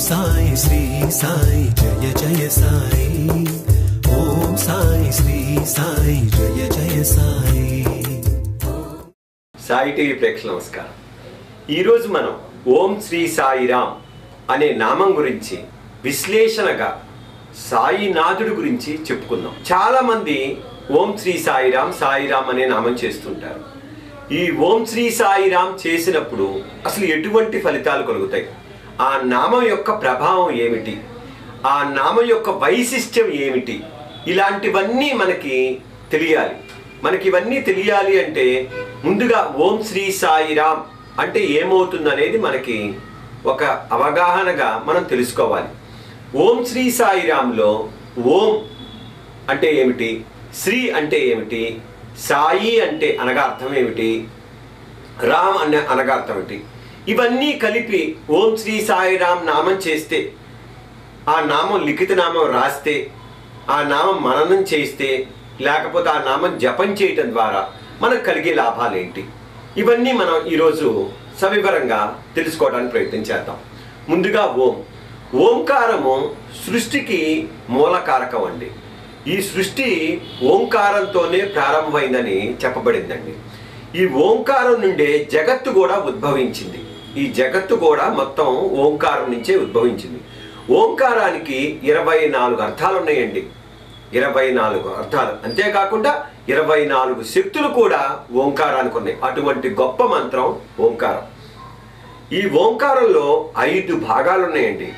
సాయి శ్రీ సాయి జయ జయ సాయి. ఓం సాయి శ్రీ సాయి జయ జయ Sai. Sai TV ప్రేక్షకులకు నమస్కారం. ఈరోజు మనం ఓం శ్రీ సాయిరామ్ అనే నామం గురించి విశ్లేషణగా సాయినాథుడి గురించి చెప్పుకుందాం. చాలా మంది ఓం శ్రీ సాయిరామ్ సాయిరామ్ అనే నామం చేస్తుంటారు. ఈ ఓం శ్రీ సాయిరామ్ చేసినప్పుడు అసలు ఎటువంటి ఫలితాలు కలుగుతాయి, ఆ నామం యొక్క ప్రభావం ఏమిటి, ఆ నామం యొక్క వైశిష్ట్యం ఏమిటి, ఇలాంటివన్నీ మనకి తెలియాలి. మనకి ఇవన్నీ తెలియాలి అంటే ముందుగా ఓం శ్రీ సాయిరామ్ అంటే ఏమవుతుంది అనేది మనకి ఒక అవగాహనగా మనం తెలుసుకోవాలి. ఓం శ్రీ సాయిరామ్లో ఓం అంటే ఏమిటి, శ్రీ అంటే ఏమిటి, సాయి అంటే అనగా అర్థం ఏమిటి, రామ్ అనే అనగా అర్థం ఏమిటి, ఇవన్నీ కలిపి ఓం శ్రీ సాయిరామ్ నామం చేస్తే, ఆ నామం లిఖిత నామం రాస్తే, ఆ నామం మననం చేస్తే, లేకపోతే ఆ నామం జపం చేయటం ద్వారా మనకు కలిగే లాభాలు ఏంటి, ఇవన్నీ మనం ఈరోజు సవివరంగా తెలుసుకోవడానికి ప్రయత్నం చేద్దాం. ముందుగా ఓంకారము సృష్టికి మూలకారకం అండి. ఈ సృష్టి ఓంకారంతోనే ప్రారంభమైందని చెప్పబడిందండి. ఈ ఓంకారం నుండే జగత్తు కూడా ఉద్భవించింది. ఈ జగత్తు కూడా మొత్తం ఓంకారం నుంచే ఉద్భవించింది. ఓంకారానికి 24 అర్థాలు ఉన్నాయండి. 24 అర్థాలు. అంతేకాకుండా 24 శక్తులు కూడా ఓంకారానికి ఉన్నాయి. అటువంటి గొప్ప మంత్రం ఓంకారం. ఈ ఓంకారంలో 5 భాగాలు ఉన్నాయండి.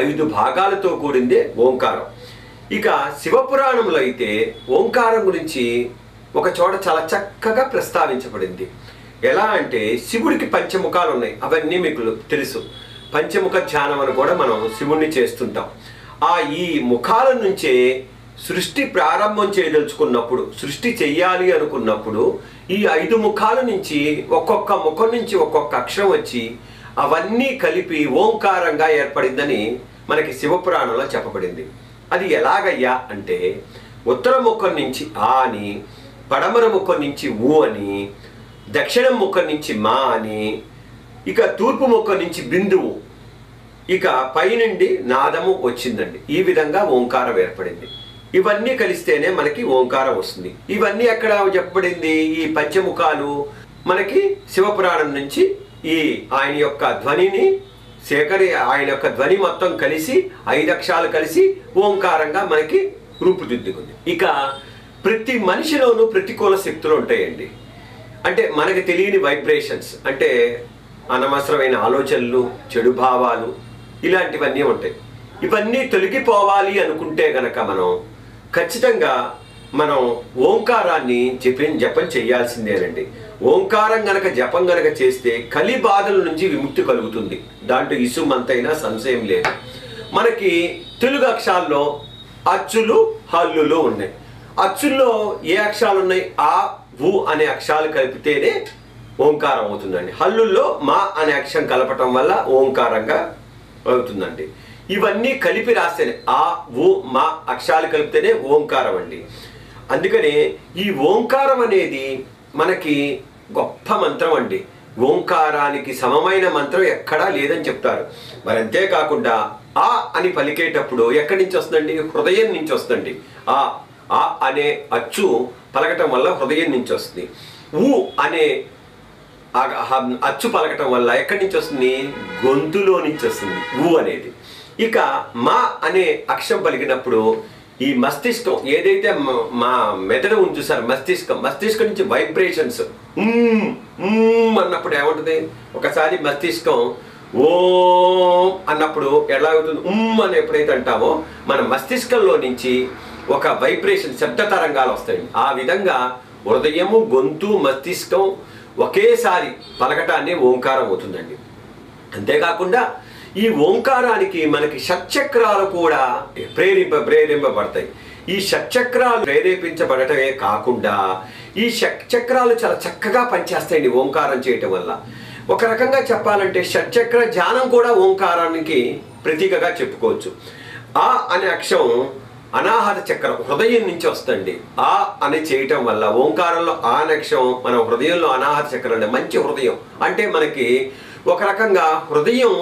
5 భాగాలతో కూడిందే ఓంకారం. ఇక శివపురాణంలో అయితే ఓంకారం గురించి ఒక చోట చాలా చక్కగా ప్రస్తావించబడింది. ఎలా అంటే శివుడికి పంచముఖాలు ఉన్నాయి. అవన్నీ మీకు తెలుసు. పంచముఖ ధ్యానం అని కూడా మనం శివుణ్ణి చేస్తుంటాం. ఈ ముఖాల నుంచే సృష్టి ప్రారంభం చేయదలుచుకున్నప్పుడు, సృష్టి చెయ్యాలి అనుకున్నప్పుడు ఈ 5 ముఖాల నుంచి ఒక్కొక్క ముఖం నుంచి ఒక్కొక్క అక్షరం వచ్చి అవన్నీ కలిపి ఓంకారంగా ఏర్పడిందని మనకి శివపురాణంలో చెప్పబడింది. అది ఎలాగయ్యా అంటే ఉత్తర ముఖం నుంచి ఆ అని, పడమర ముఖం నుంచి ఊ అని, దక్షిణ ముఖం నుంచి మా అని, ఇక తూర్పు ముఖం నుంచి బిందువు, ఇక పైనుండి నాదము వచ్చిందండి. ఈ విధంగా ఓంకారం ఏర్పడింది. ఇవన్నీ కలిస్తేనే మనకి ఓంకారం వస్తుంది. ఇవన్నీ ఎక్కడ చెప్పబడింది? ఈ పంచముఖాలు మనకి శివపురాణం నుంచి ఆయన యొక్క ధ్వనిని ఆయన యొక్క ధ్వని మొత్తం కలిసి 5 అక్షరాలు కలిసి ఓంకారంగా మనకి రూపుదిద్దుకుంది. ఇక ప్రతి మనిషిలోనూ ప్రతికూల శక్తులు ఉంటాయండి. అంటే మనకి తెలియని వైబ్రేషన్స్, అంటే అనవసరమైన ఆలోచనలు, చెడు భావాలు, ఇలాంటివన్నీ ఉంటాయి. ఇవన్నీ తొలగిపోవాలి అనుకుంటే గనక మనం ఖచ్చితంగా మనం ఓంకారాన్ని జపం చేయాల్సిందేనండి. ఓంకారం గనక జపం గనక చేస్తే కలి బాధల నుంచి విముక్తి కలుగుతుంది. దాంట్లో ఇసుమంతైనా సంశయం లేదు. మనకి తెలుగు అక్షరాల్లో అచ్చులు హల్లులు ఉన్నాయి. అచ్చుల్లో ఏ అక్షరాలు ఉన్నాయి? ఆ ఊ అనే అక్షరాలు కలిపితేనే ఓంకారం అవుతుందండి. హల్లుల్లో మా అనే అక్షరం కలపటం వల్ల ఓంకారంగా అవుతుందండి. ఇవన్నీ కలిపి రాస్తేనే ఆ ఊ మా అక్షరాలు కలిపితేనే ఓంకారం అండి. అందుకనే ఈ ఓంకారం అనేది మనకి గొప్ప మంత్రం అండి. ఓంకారానికి సమమైన మంత్రం ఎక్కడా లేదని చెప్తారు. మరి అంతేకాకుండా ఆ అని పలికేటప్పుడు ఎక్కడి నుంచి వస్తుందండి? హృదయం నుంచి వస్తుందండి. ఆ అనే అచ్చు పలకటం వల్ల హృదయం నుంచి వస్తుంది. ఊ అనే అచ్చు పలకటం వల్ల ఎక్కడి నుంచి వస్తుంది? గొంతులో నుంచి వస్తుంది ఊ అనేది. ఇక మా అనే అక్షరం పలికినప్పుడు ఈ మస్తిష్కం ఏదైతే మా మెదడు ఉంది చూసారు, మస్తిష్కం నుంచి వైబ్రేషన్స్ అన్నప్పుడు ఏముంటుంది? ఒకసారి మస్తిష్కం ఓం అన్నప్పుడు ఎలా అవుతుంది? అని ఎప్పుడైతే అంటామో మన మస్తిష్కంలో నుంచి ఒక వైబ్రేషన్, శబ్ద తరంగాలు వస్తాయి. ఆ విధంగా హృదయము, గొంతు, మస్తిష్కం ఒకేసారి పలకటాన్ని ఓంకారం అవుతుందండి. అంతేకాకుండా ఈ ఓంకారానికి మనకి షట్చక్రాలు కూడా ప్రేరేపింపబడతాయి. ఈ షట్చక్రాలు ప్రేరేపించబడటమే కాకుండా ఈ షట్చక్రాలు చాలా చక్కగా పనిచేస్తాయండి ఓంకారం చేయటం వల్ల. ఒక రకంగా చెప్పాలంటే షట్చక్ర ధ్యానం కూడా ఓంకారానికి ప్రతీకగా చెప్పుకోవచ్చు. ఆ అనే అక్షరం అనాహత చక్రం హృదయం నుంచి వస్తుంది. ఆ అని చేయటం వల్ల ఓంకారంలో ఆ అనే అక్షరం మన హృదయంలో అనాహత చక్రం అంటే మంచి హృదయం. అంటే మనకి ఒక రకంగా హృదయం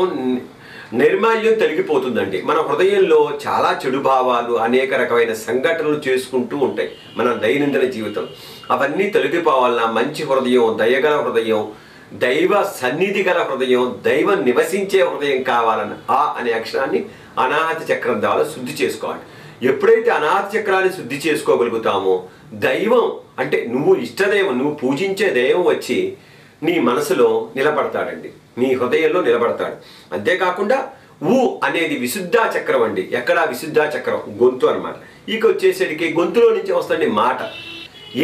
నిర్మాల్యం తొలగిపోతుందండి. మన హృదయంలో చాలా చెడు భావాలు అనేక రకమైన సంఘటనలు చేసుకుంటూ ఉంటాయి మన దైనందిన జీవితం. అవన్నీ తొలగిపోవాలన్నా మంచి హృదయం, దయగల హృదయం, దైవ సన్నిధి గల హృదయం, దైవం నివసించే హృదయం కావాలని అనే అక్షరాన్ని అనాహత చక్రం ద్వారా శుద్ధి చేసుకోవాలి. ఎప్పుడైతే అనాహత చక్రాన్ని శుద్ధి చేసుకోగలుగుతామో దైవం అంటే నువ్వు ఇష్టదైవం, నువ్వు పూజించే దైవం వచ్చి నీ మనసులో నిలబడతాడండి, నీ హృదయంలో నిలబడతాడు. అంతేకాకుండా అనేది విశుద్ధ చక్రం అండి. ఎక్కడ విశుద్ధ చక్రం? గొంతు అన్నమాట. ఇక వచ్చేసరికి గొంతులో నుంచి వస్తుంది మాట.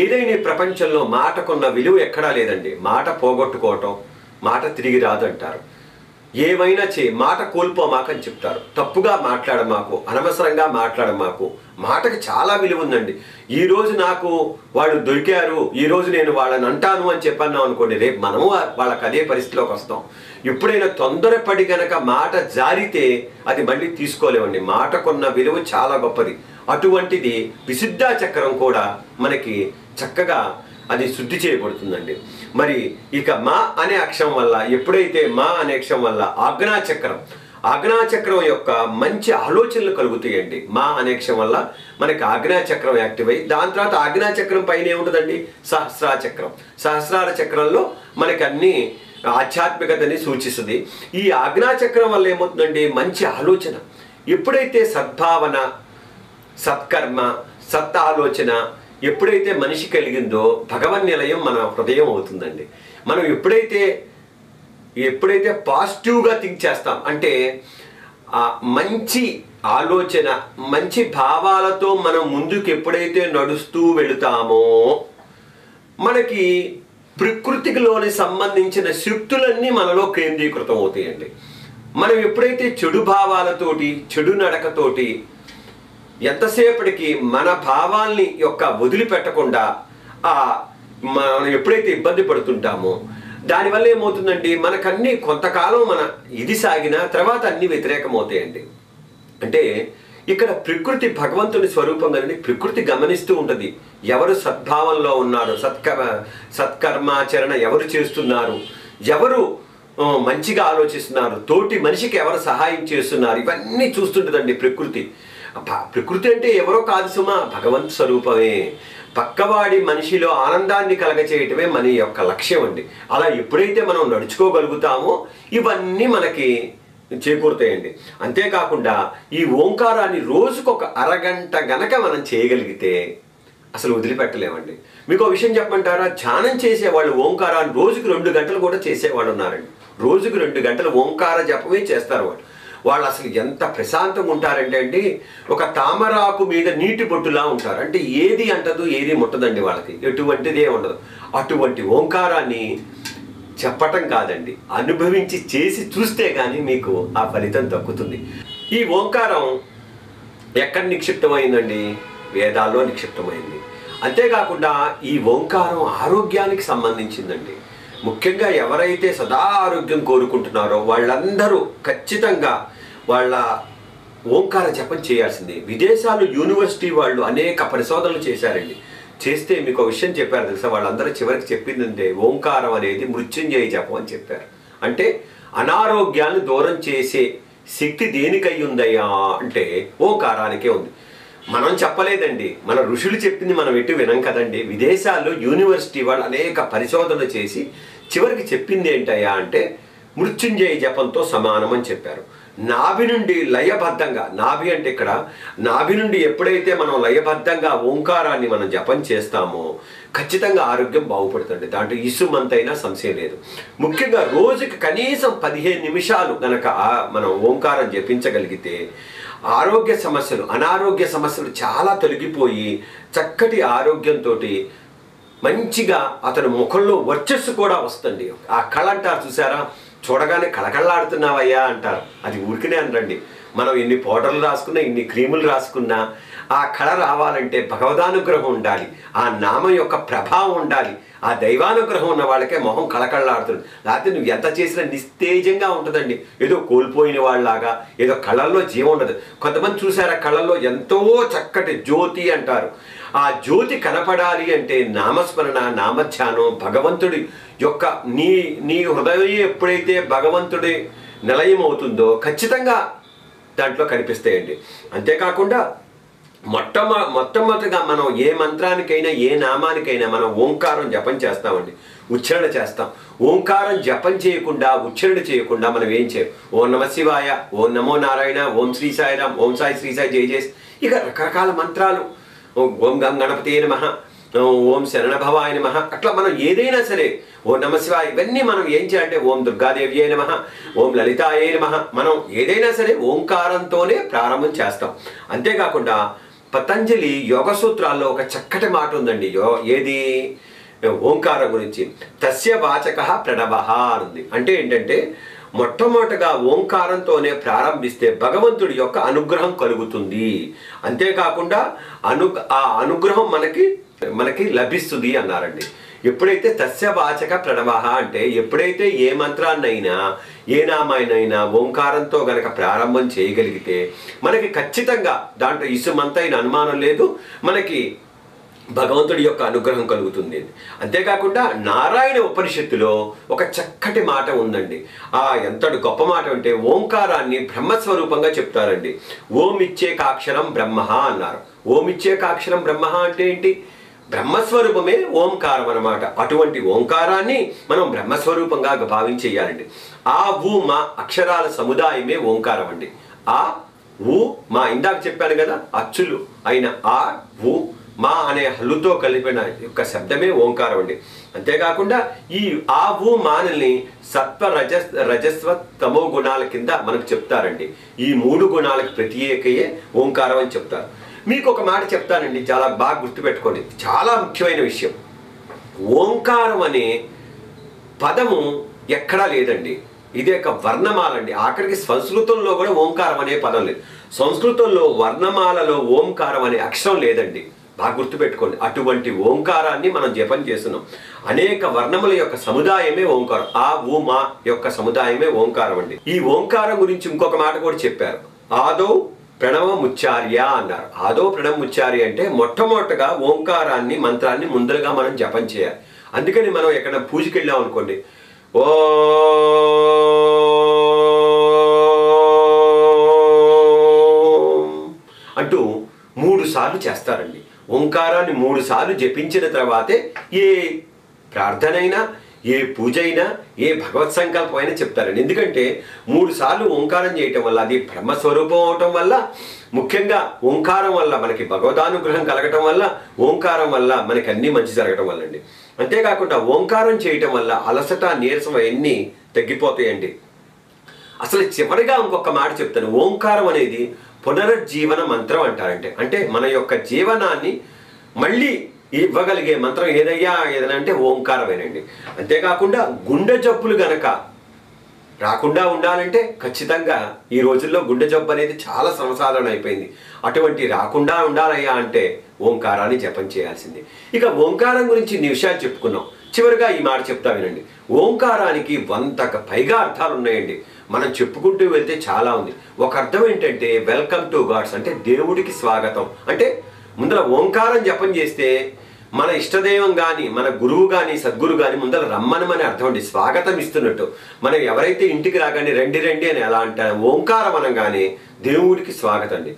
ఏదైనా ప్రపంచంలో మాటకున్న విలువ ఎక్కడా లేదండి. మాట పోగొట్టుకోవటం, మాట తిరిగి రాదు అంటారు. ఏమైనా మాట కోల్పోమాకని చెప్తారు. తప్పుగా మాట్లాడమాకు, అనవసరంగా మాట్లాడమాకు. మాటకి చాలా విలువ ఉందండి. ఈరోజు నాకు వాళ్ళు దొరికారు, ఈరోజు నేను వాళ్ళని అంటాను అని చెప్పన్నాం అనుకోండి, రేపు మనము వాళ్ళకి అదే పరిస్థితిలోకి వస్తాం. ఎప్పుడైనా తొందరపడి గనక మాట జారితే అది మళ్ళీ తీసుకోలేమండి. మాటకున్న విలువ చాలా గొప్పది. అటువంటిది విశుద్ధ చక్రం కూడా మనకి చక్కగా అది శుద్ధి చేయబడుతుందండి. మరి ఇక మా అనే అక్షరం వల్ల, ఎప్పుడైతే మా అనే అక్షరం వల్ల ఆజ్ఞాచక్రం యొక్క మంచి ఆలోచనలు కలుగుతాయండి. మా అనే అక్షరం వల్ల మనకి ఆజ్ఞాచక్రం యాక్టివ్ అయ్యి, దాని తర్వాత ఆజ్ఞాచక్రం పైన ఏముంటుందండి? సహస్రార చక్రంలో మనకి అన్ని ఆధ్యాత్మికతని సూచిస్తుంది. ఈ ఆజ్ఞాచక్రం వల్ల ఏమవుతుందండి? మంచి ఆలోచన. ఎప్పుడైతే సద్భావన, సత్కర్మ, సత్ ఆలోచన ఎప్పుడైతే మనిషి కలిగిందో భగవన్ నిలయం మన హృదయం అవుతుందండి. మనం ఎప్పుడైతే పాజిటివ్గా థింక్ చేస్తాం అంటే మంచి ఆలోచన, మంచి భావాలతో మనం ముందుకు ఎప్పుడైతే నడుస్తూ వెళుతామో మనకి ప్రకృతిలోని సంబంధించిన శక్తులన్నీ మనలో కేంద్రీకృతం అవుతాయండి. మనం ఎప్పుడైతే చెడు భావాలతోటి, చెడు నడకతోటి ఎంతసేపటికి మన భావాల్ని వదిలిపెట్టకుండా మనం ఎప్పుడైతే ఇబ్బంది పడుతుంటామో దానివల్ల ఏమవుతుందండి? మనకన్నీ కొంతకాలం ఇది సాగిన తర్వాత అన్ని వ్యతిరేకమవుతాయండి. అంటే ఇక్కడ ప్రకృతి భగవంతుని స్వరూపం కదండి. ప్రకృతి గమనిస్తూ ఉంటుంది. ఎవరు సద్భావంలో ఉన్నారు, సత్కర్మాచరణ ఎవరు చేస్తున్నారు, ఎవరు మంచిగా ఆలోచిస్తున్నారు, తోటి మనిషికి ఎవరు సహాయం చేస్తున్నారు, ఇవన్నీ చూస్తుంటుందండి ప్రకృతి. ప్రకృతి అంటే ఎవరో కాదు సుమా, భగవంతు స్వరూపమే. పక్కవాడి మనిషిలో ఆనందాన్ని కలగచేయటమే మన యొక్క లక్ష్యం అండి. అలా ఎప్పుడైతే మనం నడుచుకోగలుగుతామో ఇవన్నీ మనకి చేకూరుతాయండి. అంతేకాకుండా ఈ ఓంకారాన్ని రోజుకొక అరగంట గనక మనం చేయగలిగితే అసలు వదిలిపెట్టలేమండి. మీకు ఒక విషయం చెప్పమంటారా? ధ్యానం చేసేవాళ్ళు ఓంకారాన్ని రోజుకు 2 గంటలు కూడా చేసేవాళ్ళు ఉన్నారండి. రోజుకు 2 గంటలు ఓంకార జపమే చేస్తారు వాళ్ళు అసలు ఎంత ప్రశాంతంగా ఉంటారంటే అండి, ఒక తామరాకు మీద నీటి బొట్టులా ఉంటారు. అంటే ఏది అంటదు, ఏది ముట్టదండి, వాళ్ళకి ఎటువంటిదే ఉండదు. అటువంటి ఓంకారాన్ని చెప్పటం కాదండి, అనుభవించి చేసి చూస్తే కానీ మీకు ఆ ఫలితం దక్కుతుంది. ఈ ఓంకారం ఎక్కడ నిక్షిప్తమైందండి? వేదాల్లో నిక్షిప్తమైంది. అంతేకాకుండా ఈ ఓంకారం ఆరోగ్యానికి సంబంధించిందండి. ముఖ్యంగా ఎవరైతే సదా ఆరోగ్యం కోరుకుంటున్నారో వాళ్ళందరూ ఖచ్చితంగా వాళ్ళ ఓంకార జపం చేయాల్సిందే. విదేశాలు యూనివర్సిటీ వాళ్ళు అనేక పరిశోధనలు చేశారండి. చేస్తే మీకు ఒక విషయం చెప్పారు తెలుసా? వాళ్ళందరూ చివరికి చెప్పిందంటే ఓంకారం అనేది మృత్యుంజయ జపం అని చెప్పారు. అంటే అనారోగ్యాన్ని దూరం చేసే శక్తి దేనికై ఉందయ్యా అంటే ఓంకారానికే ఉంది. మనం చెప్పలేదండి, మన ఋషులు చెప్పింది మనం ఎటు వినం కదండి. విదేశాల్లో యూనివర్సిటీ వాళ్ళు అనేక పరిశోధనలు చేసి చివరికి చెప్పింది ఏంటయ్యా అంటే మృత్యుంజయ జపంతో సమానం అని చెప్పారు. నాభి నుండి లయబద్ధంగా, నాభి అంటే ఇక్కడ నాభి నుండి ఎప్పుడైతే మనం లయబద్ధంగా ఓంకారాన్ని మనం జపం చేస్తామో ఖచ్చితంగా ఆరోగ్యం బాగుపడుతుంది. దాంట్లో ఇసుమంతైనా సంశయం లేదు. ముఖ్యంగా రోజుకి కనీసం 15 నిమిషాలు కనుక మనం ఓంకారం జపించగలిగితే ఆరోగ్య సమస్యలు, అనారోగ్య సమస్యలు చాలా తొలగిపోయి చక్కటి ఆరోగ్యంతో మంచిగా అతని ముఖంలో వర్చస్సు కూడా వస్తుంది. ఆ కళ అంటారు చూసారా, చూడగానే కళకళలాడుతున్నావయ్యా అంటారు. అది ఊరికనే అనరండి. మనం ఎన్ని పౌడర్లు రాసుకున్నా, ఇన్ని క్రీములు రాసుకున్నా ఆ కళ రావాలంటే భగవదానుగ్రహం ఉండాలి, ఆ నామం యొక్క ప్రభావం ఉండాలి. ఆ దైవానుగ్రహం ఉన్న వాళ్ళకే మొహం కళకళలాడుతుంది. లేకపోతే నువ్వు ఎంత చేసినా నిస్తేజంగా ఉంటుందండి. ఏదో కోల్పోయిన వాళ్ళలాగా, ఏదో కళల్లో జీవం ఉండదు. కొంతమంది చూసారా, కళల్లో ఎంతో చక్కటి జ్యోతి అంటారు. ఆ జ్యోతి కనపడాలి అంటే నామస్మరణ, నామధ్యానం, భగవంతుడి యొక్క నీ హృదయం ఎప్పుడైతే భగవంతుడి నిలయం అవుతుందో ఖచ్చితంగా దాంట్లో కనిపిస్తాయండి. అంతేకాకుండా మొట్టమొదటిగా మనం ఏ మంత్రానికైనా ఏ నామానికైనా మనం ఓంకారం జపం చేస్తామండి, ఉచ్చారణ చేస్తాం. ఓంకారం జపం చేయకుండా ఉచ్చారణ చేయకుండా మనం ఏం చేయం. ఓం నమ శివాయ, ఓం నమో నారాయణ, ఓం శ్రీ సాయిరాం, ఓం సాయి శ్రీ సాయి జయ జయ, ఇక రకరకాల మంత్రాలు, ఓం గం గణపతే నమః, ఓం శరణభవాయ నమః, అట్లా మనం ఏదైనా సరే ఓం నమ శివాయ, ఇవన్నీ మనం ఏం చేయాలంటే ఓం దుర్గాదేవ్యే నమః, ఓం లలితాయే నమః, మనం ఏదైనా సరే ఓంకారంతోనే ప్రారంభం చేస్తాం. అంతేకాకుండా పతంజలి యోగ సూత్రాల్లో ఒక చక్కటి మాట ఉందండి, ఏది ఓంకారం గురించి. తస్య వాచకః ప్రణవః అనుంది. అంటే ఏంటంటే మొట్టమొదటగా ఓంకారంతోనే ప్రారంభిస్తే భగవంతుడి యొక్క అనుగ్రహం కలుగుతుంది. అంతేకాకుండా ఆ అనుగ్రహం మనకి లభిస్తుంది అన్నారండి. ఎప్పుడైతే తస్య వాచక ప్రణవః అంటే ఎప్పుడైతే ఏ మంత్రాన్నైనా ఏ నామాన్నైనా ఓంకారంతో గనక ప్రారంభం చేయగలిగితే మనకి ఖచ్చితంగా దాంట్లో ఇసుమంతైన అనుమానం లేదు, మనకి భగవంతుడి యొక్క అనుగ్రహం కలుగుతుంది. అంతేకాకుండా నారాయణ ఉపనిషత్తులో ఒక చక్కటి మాట ఉందండి. ఎంతటి గొప్ప మాట అంటే ఓంకారాన్ని బ్రహ్మస్వరూపంగా చెప్తారండి. ఓమిచ్చేకాక్షరం బ్రహ్మ అన్నారు. ఓమిచ్చేకాక్షరం బ్రహ్మ అంటే ఏంటి? బ్రహ్మస్వరూపమే ఓంకారం అన్నమాట. అటువంటి ఓంకారాన్ని మనం బ్రహ్మస్వరూపంగా భావించేయాలండి. ఆ ఊ మా అక్షరాల సముదాయమే ఓంకారం అండి. ఆ ఊ మా ఇందాక చెప్పాను కదా, అచ్చులు అయిన ఆ ఊ మా అనే హల్లుతో కలిపిన యొక్క శబ్దమే ఓంకారం అండి. అంతేకాకుండా ఈ ఆ ఊ మానల్ని సత్వ రజస్వ తమో గుణాల కింద మనకు చెప్తారండి. ఈ 3 గుణాలకు ప్రత్యేకయే ఓంకారం అని చెప్తారు. మీకు ఒక మాట చెప్తానండి, చాలా బాగా గుర్తుపెట్టుకోండి, చాలా ముఖ్యమైన విషయం. ఓంకారం అనే పదము ఎక్కడా లేదండి, ఇది ఒక వర్ణమాలండి. ఆఖరికి సంస్కృతంలో కూడా ఓంకారం అనే పదం లేదు. సంస్కృతంలో వర్ణమాలలో ఓంకారం అనే అక్షరం లేదండి, బాగా గుర్తుపెట్టుకోండి. అటువంటి ఓంకారాన్ని మనం జపం చేస్తున్నాం. అనేక వర్ణముల యొక్క సముదాయమే ఓంకారం. ఆ ఊ మా యొక్క సముదాయమే ఓంకారం అండి. ఈ ఓంకారం గురించి ఇంకొక మాట కూడా చెప్పారు. ఆదో ప్రణవముచ్చార్య అన్నారు. ఆదో ప్రణవముచ్చార్య అంటే మొట్టమొదటగా ఓంకారాన్ని మంత్రాన్ని ముందరగా మనం జపం చేయాలి. అందుకని మనం ఎక్కడ పూజకి వెళ్ళాం అనుకోండి, ఓ అంటూ 3 సార్లు చేస్తారండి. ఓంకారాన్ని 3 సార్లు జపించిన తర్వాతే ఏ ప్రార్థనైనా ఏ పూజ అయినా ఏ భగవత్ సంకల్పం అయినా చెప్తారండి. ఎందుకంటే 3 సార్లు ఓంకారం చేయటం వల్ల అది బ్రహ్మస్వరూపం అవటం వల్ల, ముఖ్యంగా ఓంకారం వల్ల మనకి భగవదానుగ్రహం కలగటం వల్ల, ఓంకారం వల్ల మనకి అన్ని మంచి జరగటం వల్ల అండి. అంతేకాకుండా ఓంకారం చేయటం వల్ల అలసట నీరసం అవన్నీ తగ్గిపోతాయండి. అసలు చివరిగా ఇంకొక మాట చెప్తాను. ఓంకారం అనేది పునరుజ్జీవన మంత్రం అంటారంటే, అంటే మన యొక్క జీవనాన్ని మళ్ళీ ఇవ్వగలిగే మంత్రం ఏదైనా అంటే ఓంకారమేనండి. అంతేకాకుండా గుండె జబ్బులు గనక రాకుండా ఉండాలంటే ఖచ్చితంగా ఈ రోజుల్లో గుండె జబ్బు అనేది చాలా సర్వసాధారణ అయిపోయింది. అటువంటి రాకుండా ఉండాలయ్యా అంటే ఓంకారాన్ని జపం చేయాల్సింది. ఇక ఓంకారం గురించి ఇన్ని విషయాలు చెప్పుకున్నాం. చివరిగా ఈ మాట చెప్తా వినండి. ఓంకారానికి 100కు పైగా అర్థాలు ఉన్నాయండి. మనం చెప్పుకుంటూ వెళ్తే చాలా ఉంది. ఒక అర్థం ఏంటంటే వెల్కమ్ టు గాడ్స్, అంటే దేవుడికి స్వాగతం. అంటే ముందర ఓంకారం జపం చేస్తే మన ఇష్టదైవం కానీ మన గురువు కానీ సద్గురు కానీ ముందర రమ్మనమని అర్థం అండి, స్వాగతం ఇస్తున్నట్టు. మనం ఎవరైతే ఇంటికి రాగానే రండి రండి అని ఎలా అంటారు, ఓంకారం అనగానే దేవుడికి స్వాగతం అండి.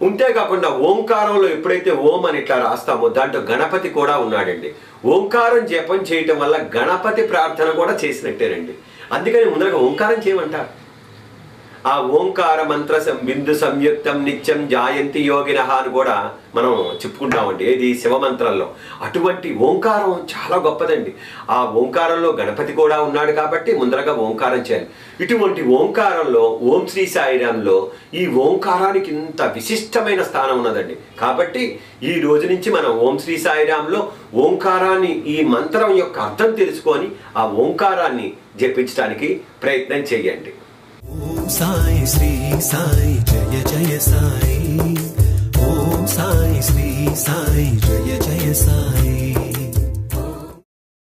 అంతేకాకుండా ఓంకారంలో ఎప్పుడైతే ఓం అని ఇట్లా రాస్తామో దాంట్లో గణపతి కూడా ఉన్నాడండి. ఓంకారం జపం చేయటం వల్ల గణపతి ప్రార్థన కూడా చేసినట్టేనండి. అందుకని ముందరగా ఓంకారం చేయమంటారు. ఆ ఓంకార మంత్ర బిందు సంయుక్తం నిత్యం జాయంతి యోగినః అని కూడా మనం చెప్పుకుంటామండి, ఏది శివమంత్రంలో. అటువంటి ఓంకారం చాలా గొప్పదండి. ఆ ఓంకారంలో గణపతి కూడా ఉన్నాడు కాబట్టి ముందరగా ఓంకారం చేయాలి. ఇటువంటి ఓంకారంలో ఓం శ్రీ సాయిరాంలో ఈ ఓంకారానికి ఇంత విశిష్టమైన స్థానం ఉన్నదండి. కాబట్టి ఈ రోజు నుంచి మనం ఓం శ్రీ సాయిరాంలో ఓంకారాన్ని, ఈ మంత్రం యొక్క అర్థం తెలుసుకొని ఆ ఓంకారాన్ని జపించడానికి ప్రయత్నం చేయండి. ఓం సాయి శ్రీ సాయి జయ జయ సాయి. ఓం సాయి శ్రీ సాయి జయ జయ సాయి.